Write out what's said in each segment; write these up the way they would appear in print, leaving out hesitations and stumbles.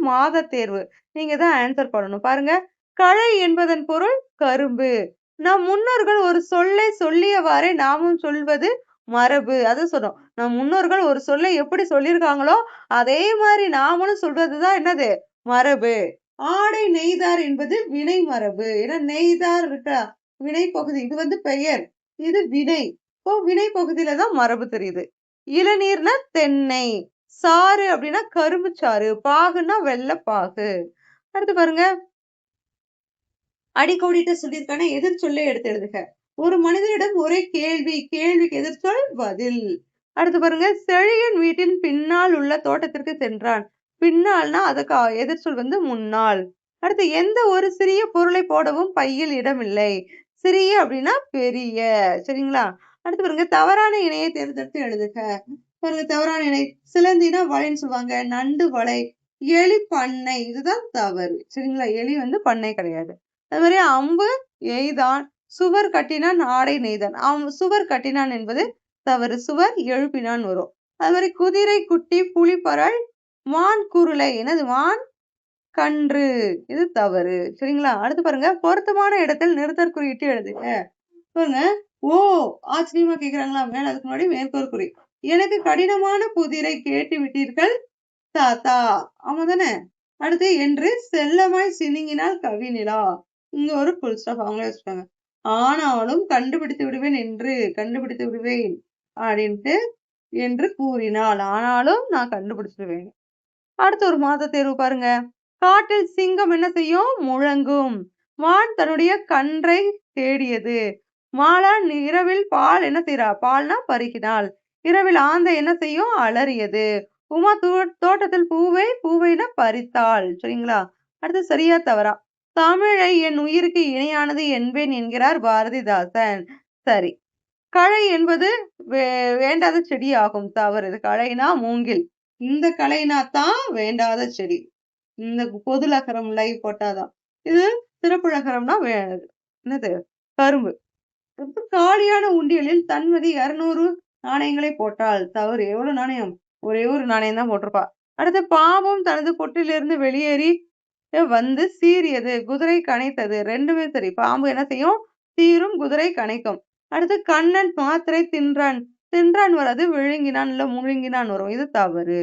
மாத தேர்வு. நீங்க தான் ஆன்சர் பண்ணணும். பாருங்க. களை என்பதன் பொருள் கரும்பு. நம் முன்னோர்கள் ஒரு சொல்லை சொல்லியவாறே நாமும் சொல்வது மரபு. அதான் சொன்னோம். நம் முன்னோர்கள் ஒரு சொல்லை எப்படி சொல்லியிருக்காங்களோ, அதே மாரி நாமளும் சொல்றதுதான் என்னது? மரபு. ஆடை நெய்தார் என்பது வினை மரபு. ஏன்னா நெய்தார் இருக்கா? வினை பகுதி. இது வந்து பெயர். இது வினை. இப்போ வினை பகுதியில தான் மரபு தெரியுது. இளநீர்னா தென்னை. சாறு அப்படின்னா கரும்பு சாறு. பாகுன்னா வெள்ளப்பாகு. அடுத்து பாருங்க. அடிக்கோடிட்ட சொல்லியிருக்கானே எதிர் சொல்லை எடுத்து எழுதுக. ஒரு மனிதனிடம் ஒரே கேள்வி. கேள்விக்கு எதிர்ச்சொல் பதில். அடுத்து பாருங்க. செழியன் வீட்டின் பின்னால் உள்ள தோட்டத்திற்கு சென்றான். பின்னால்னா அதுக்கு எதிர்ச்சொல் வந்து முன்னால். அடுத்து எந்த ஒரு சிறிய பொருளை போடவும் பையில் இடமில்லை. சிறிய அப்படின்னா பெரிய. சரிங்களா? அடுத்து பாருங்க. தவறான இணையை தேர்ந்தெடுத்து எழுதுக. பாருங்க தவறான இணை. சிலந்தினா வலைன்னு சொல்லுவாங்க. நண்டு வலை. எலி பண்ணை. இதுதான் தவறு. சரிங்களா? எலி வந்து பண்ணை கிடையாது. அது மாதிரி அம்பு எய்தான். சுவர் கட்டினான் ஆடை நெய்தான். சுவர் கட்டினான் என்பது தவறு. சுவர் எழுப்பினான் வரும். அது மாதிரி குதிரை குட்டி புலிப்பரல் மான் குருளை. என்னது? மான் கன்று. இது தவறு. சரிங்களா? அடுத்து பாருங்க. பொருத்தமான இடத்தில் நிறுத்தற் குறியிட்டு எழுதுக. பாருங்க. ஓ ஆச்சரியமா கேக்குறாங்களா? மேல அதுக்கு முன்னாடி மேற்கோள் குறி. எனக்கு கடினமான புதிரை கேட்டு விட்டீர்கள் தாத்தா. ஆமா தானே? அடுத்து என்று செல்லமாய் சினுங்கினால் கவிநிலா. இங்க ஒரு புல் ஸ்டாப் அவங்களே வச்சுட்டாங்க. ஆனாலும் கண்டுபிடித்து விடுவேன் கண்டுபிடித்து விடுவேன் அப்படின்ட்டு என்று கூறினாள். ஆனாலும் நான் கண்டுபிடிச்சிடுவேன். அடுத்து ஒரு மாத தேர்வு பாருங்க. காட்டில் சிங்கம் என்ன செய்யும்? முழங்கும். மான் தன்னுடைய கன்றை தேடியது. மாலான் இரவில் பால் என்ன செய்றா? பால்னா பருகினாள். இரவில் ஆந்தை என்ன செய்யும்? அலறியது. உமா தோட்டத்தில் பூவைனா பறித்தாள். சரிங்களா? அடுத்து சரியா தவறா? தமிழை என் உயிருக்கு இணையானது என்பேன் என்கிறார் பாரதிதாசன். சரி. களை என்பது வேண்டாத செடி ஆகும். தவறு. இது களைனா மூங்கில். இந்த களைனா தான் வேண்டாத செடி. இந்த பொதுலகரம் லைவ் போட்டாதான். இது சிறப்புலகரம்னா என்னது? கரும்பு. காலியான உண்டியலில் தன்மதி 200 நாணயங்களை போட்டாள். தவறு. எவ்வளவு நாணயம்? ஒரே ஒரு நாணயம் தான் போட்டிருப்பா. அடுத்து பாம்பும் தனது பொட்டிலிருந்து வெளியேறி வந்து சீறியது. குதிரை கனைத்தது. ரெண்டுமே சரி. பாம்பு என்ன செய்யும்? சீரும். குதிரை கனைக்கும். அடுத்து கண்ணன் மாத்திரை தின்றான். தின்றான் வராது. விழுங்கினான் இல்ல முழுங்கினான் வரும். இது தவறு.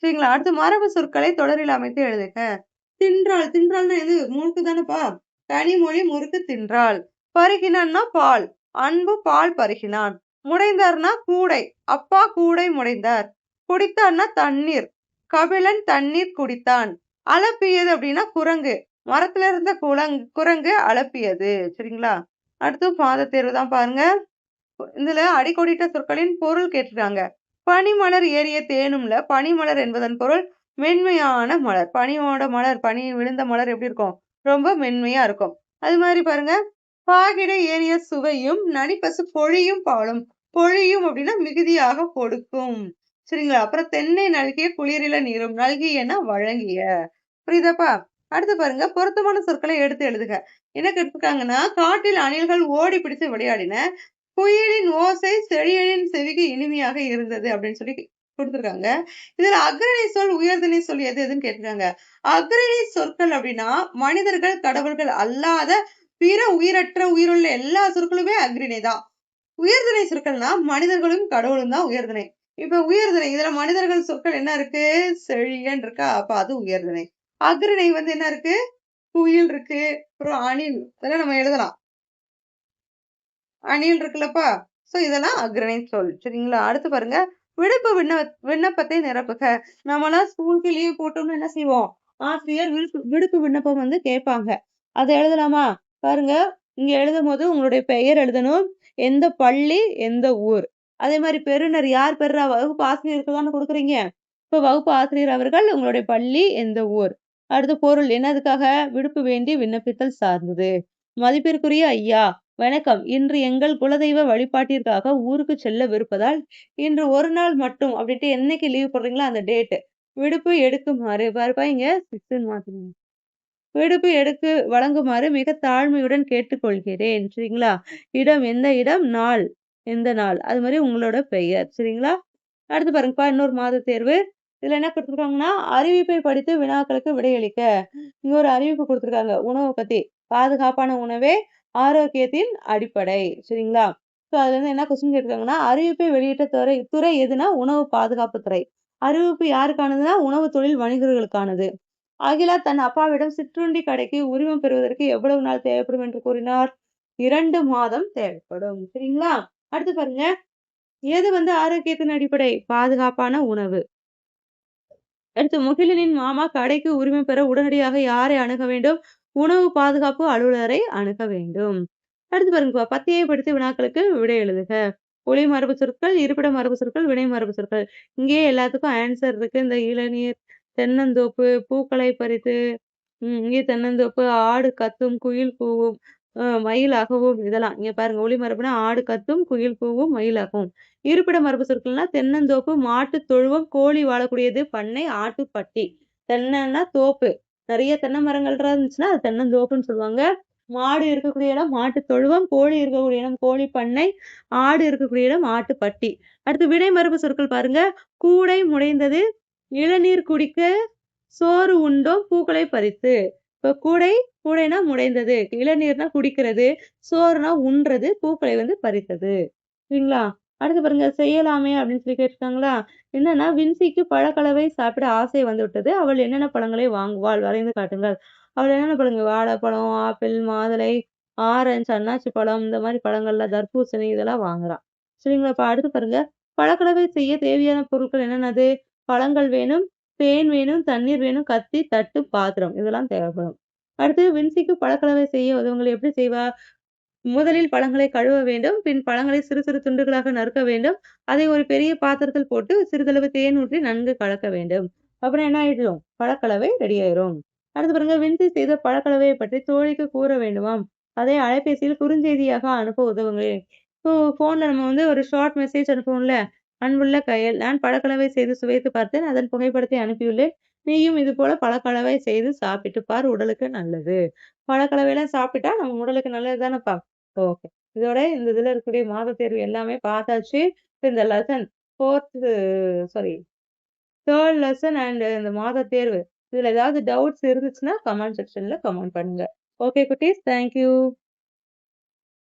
சரிங்களா? அடுத்து மரபு சொற்களை தொடரில் அமைத்து எழுதுக. தின்றாள். தின்றாள்னா எது? முறுக்கு தானேப்பா. கனிமொழி முறுக்கு தின்றாள். பருகினான்னா பால். அன்பு பால் பருகினான். முடைந்தார்னா கூடை. அப்பா கூடை முடைந்தார். குடித்தான்னா தண்ணீர். கபிலன் தண்ணீர் குடித்தான். அலப்பியது அப்படின்னா குரங்கு. மரத்துல இருந்த குரங்கு அலப்பியது. சரிங்களா? அடுத்து மாத தேர்வு தான் பாருங்க. இதுல அடிக்கோடிட்ட சொற்களின் பொருள் கேட்டிருக்காங்க. பனிமலர் ஏறிய தேனும்ல. பனிமலர் என்பதன் பொருள் மென்மையான மலர். பனியோட மலர், பனி விழுந்த மலர் எப்படி இருக்கும்? ரொம்ப மென்மையா இருக்கும். அது மாதிரி பாருங்க. பாகிடை ஏறிய சுவையும் நனிப்பசு பொழியும் பாலும். பொழியும் அப்படின்னா மிகுதியாக கொடுக்கும். சரிங்களா? அப்புறம் தென்னை நல்கிய குளிரில நீரும். நல்கியன்னா வழங்கிய. புரியுதாப்பா? அடுத்து பாருங்க. பொருத்தமான சொற்களை எடுத்து எழுதுக. என்ன கேட்டிருக்காங்கன்னா, காட்டில் அணில்கள் ஓடி பிடித்து விளையாடின. குயிலின் ஓசை செழியனின் செவிக்கு இனிமையாக இருந்தது அப்படின்னு சொல்லி கொடுத்திருக்காங்க. இதுல அக்ரணி சொல் உயர்திணை சொல் எது எதுன்னு கேட்டிருக்காங்க. அக்ரணி சொற்கள் அப்படின்னா மனிதர்கள் கடவுள்கள் அல்லாத பிற உயிரற்ற உயிருள்ள எல்லா சொற்களுமே அக்ரிணை தான். உயர்திணை சொற்கள்னா மனிதர்களும் கடவுளும் தான் உயர்திணை. இப்ப உயர்திணை இதுல மனிதர்கள் சொற்கள் என்ன இருக்கு? செழியன் இருக்கா? அப்ப அது உயர்திணை. அக்ரிணை வந்து என்ன இருக்கு? குயில் இருக்கு. அப்புறம் அணில். இதெல்லாம் நம்ம எழுதலாம். அணில் இருக்குல்லப்பா. சோ இதெல்லாம் அக்ரணை சொல். சரிங்களா? அடுத்து பாருங்க. விடுப்பு விண்ணப்பத்தை நிரப்புக. நம்மலாம் ஸ்கூலுக்கு லீவ் போட்டோம்னு என்ன செய்வோம்? ஆசிரியர் விடுப்பு விண்ணப்பம் வந்து கேட்பாங்க. அதை எழுதலாமா? பாருங்க. இங்க எழுதும் போது உங்களுடைய பெயர் எழுதணும். எந்த பள்ளி, எந்த ஊர். அதே மாதிரி பெறுநர் யார் பெறுறா? வகுப்பு ஆசிரியருக்கு தானே கொடுக்குறீங்க. இப்ப வகுப்பு ஆசிரியர் அவர்கள் உங்களுடைய பள்ளி, எந்த ஊர். அடுத்து பொருள் என்னதுக்காக? விடுப்பு வேண்டி விண்ணப்பித்தல் சார்ந்தது. மதிப்பிற்குரிய ஐயா வணக்கம். இன்று எங்கள் குலதெய்வ வழிபாட்டிற்காக ஊருக்கு செல்லவிருப்பதால் இன்று ஒரு நாள் மட்டும் அப்படின்ட்டு என்னைக்கு லீவ் போடுறீங்களோ அந்த டேட்டு விடுப்பு எடுக்குமாறு பாருப்பா இங்க 6 மாத்தணும். விடுப்பு வழங்குமாறு மிக தாழ்மையுடன் கேட்டுக்கொள்கிறேன். சரிங்களா? இடம் எந்த இடம்? நாள் எந்த நாள்? அது மாதிரி உங்களோட பெயர். சரிங்களா? அடுத்து பாருங்கப்பா இன்னொரு மாத தேர்வு. இதுல என்ன குடுத்துருக்காங்கன்னா, அறிவிப்பை படித்து வினாக்களுக்கு விடையளிக்க. இங்க ஒரு அறிவிப்பு குடுத்துருக்காங்க. உணவ பத்தி. பாதுகாப்பான உணவே ஆரோக்கியத்தின் அடிப்படை. சரிங்களா? அதுலருந்து என்ன கொஸ்டின் கேட்டிருக்காங்கன்னா, அறிவிப்பை வெளியிட்ட துறை துறை எதுனா, உணவு பாதுகாப்பு துறை. அறிவிப்பு யாருக்கானதுன்னா, உணவு தொழில் வணிகர்களுக்கானது. அகிலா தன் அப்பாவிடம் சிற்றுண்டி கடைக்கு உரிமம் பெறுவதற்கு எவ்வளவு நாள் தேவைப்படும் என்று கூறினார்? 2 மாதம் தேவைப்படும். சரிங்களா? அடுத்து பாருங்க. எது ஆரோக்கியத்தின் அடிப்படை? பாதுகாப்பான உணவு. அடுத்து முகிலனின் மாமா கடைக்கு உரிமை பெற உடனடியாக யாரை அணுக வேண்டும்? உணவு பாதுகாப்பு அலுவலரை அணுக வேண்டும். அடுத்து பாருங்கப்பா, பத்தியைப்படுத்தி வினாக்களுக்கு விடை எழுதுக. ஒளி மரபு சொற்கள், இருப்பிட மரபு சொற்கள், வினை மரபு சொற்கள். இங்கேயே எல்லாத்துக்கும் ஆன்சர் இருக்கு. இந்த இளநீர், தென்னந்தோப்பு, பூக்களை பறித்து, இங்கே தென்னந்தோப்பு, ஆடு கத்தும், குயில் கூவும், மயில் அகவும் இதெல்லாம். இங்க பாருங்க, ஒளி மரபுனா ஆடு கத்தும், குயில் கூவும், மயில் அகவும். இருப்பிட மரபு சொற்கள்னா தென்னந்தோப்பு, மாட்டுத் தொழுவம், கோழி வாழக்கூடியது, பண்ணை, ஆட்டுப்பட்டி. தென்னைன்னா தோப்பு. நிறைய தென்னை மரங்கள் இருந்துச்சுன்னா அது தென்னந்தோப்புன்னு சொல்லுவாங்க. மாடு இருக்கக்கூடிய இடம் மாட்டுத் தொழுவம், கோழி இருக்கக்கூடிய இடம் கோழி பண்ணை, ஆடு இருக்கக்கூடிய இடம் ஆட்டுப்பட்டி. அடுத்து விடை மரபு சொற்கள் பாருங்க. கூடை முடைந்தது, இளநீர் குடிக்க, சோறு உண்டோம், பூக்களை பறித்து. இப்ப கூடைனா முடைந்தது, இளநீர்னா குடிக்கிறது, சோறுனா உண்றது, பூக்களை பறித்தது. சரிங்களா? அடுத்து பாருங்க, செய்யலாமே அப்படின்னு சொல்லி கேட்டிருக்காங்களா? என்னன்னா, வின்சிக்கு பழக்கலவை சாப்பிட ஆசை வந்துவிட்டது. அவள் என்னென்ன பழங்களை வாங்குவாள்? வரைந்து காட்டுங்கள். அவள் என்னென்ன பழங்கள்? வாழைப்பழம், ஆப்பிள், மாதுளை, ஆரஞ்சு, அன்னாசி பழம், இந்த மாதிரி பழங்கள்ல தர்பூசணி இதெல்லாம் வாங்குறா. சரிங்களா? இப்ப அடுத்து பாருங்க, பழக்கலவை செய்ய தேவையான பொருட்கள் என்னென்னது? பழங்கள் வேணும், தேன் வேணும், தண்ணீர் வேணும், கத்தி, தட்டு, பாத்திரம் இதெல்லாம் தேவைப்படும். அடுத்து வின்சிக்கு பழக்கலவை செய்ய உதவுங்கள். எப்படி செய்வா? முதலில் பழங்களை கழுவ வேண்டும். பின் பழங்களை சிறு சிறு துண்டுகளாக நறுக்க வேண்டும். அதை ஒரு பெரிய பாத்திரத்தில் போட்டு சிறிதளவு தேன் ஊற்றி நன்கு கலக்க வேண்டும். அப்புறம் என்ன ஆயிடும்? பழக்கலவை ரெடி ஆயிரும். அடுத்து பாருங்க, வின்சி செய்த பழக்கலவையை பற்றி தோழிக்கு கூற வேண்டுமாம். அதை அலைபேசியில் குறுஞ்செய்தியாக அனுப்ப உதவுங்கள். இப்போ ஃபோன்ல நம்ம ஒரு ஷார்ட் மெசேஜ் அனுப்புவோம்ல. அன்புள்ள கயல், நான் பழக்கலவை செய்து சுவைத்து பார்த்தேன். அதன் புகைப்படத்தை அனுப்பியுள்ளேன். நீயும் இது போல பழக்கலவை செய்து சாப்பிட்டு பார். உடலுக்கு நல்லது. பழக்கலவைலாம் சாப்பிட்டா நம்ம உடலுக்கு நல்லது தானப்பா. ஓகே. இதோட இந்த இதுல இருக்கக்கூடிய மாதத் தேர்வு எல்லாமே பார்த்தாச்சு. இந்த லெசன் 4த் சாரி 3 லெசன் அண்ட் இந்த மாதத் தேர்வு. இதுல ஏதாவது டவுட்ஸ் இருந்துச்சுன்னா கமெண்ட் செக்ஷன்ல கமெண்ட் பண்ணுங்க. ஓகே குட்டீஸ். Thank you.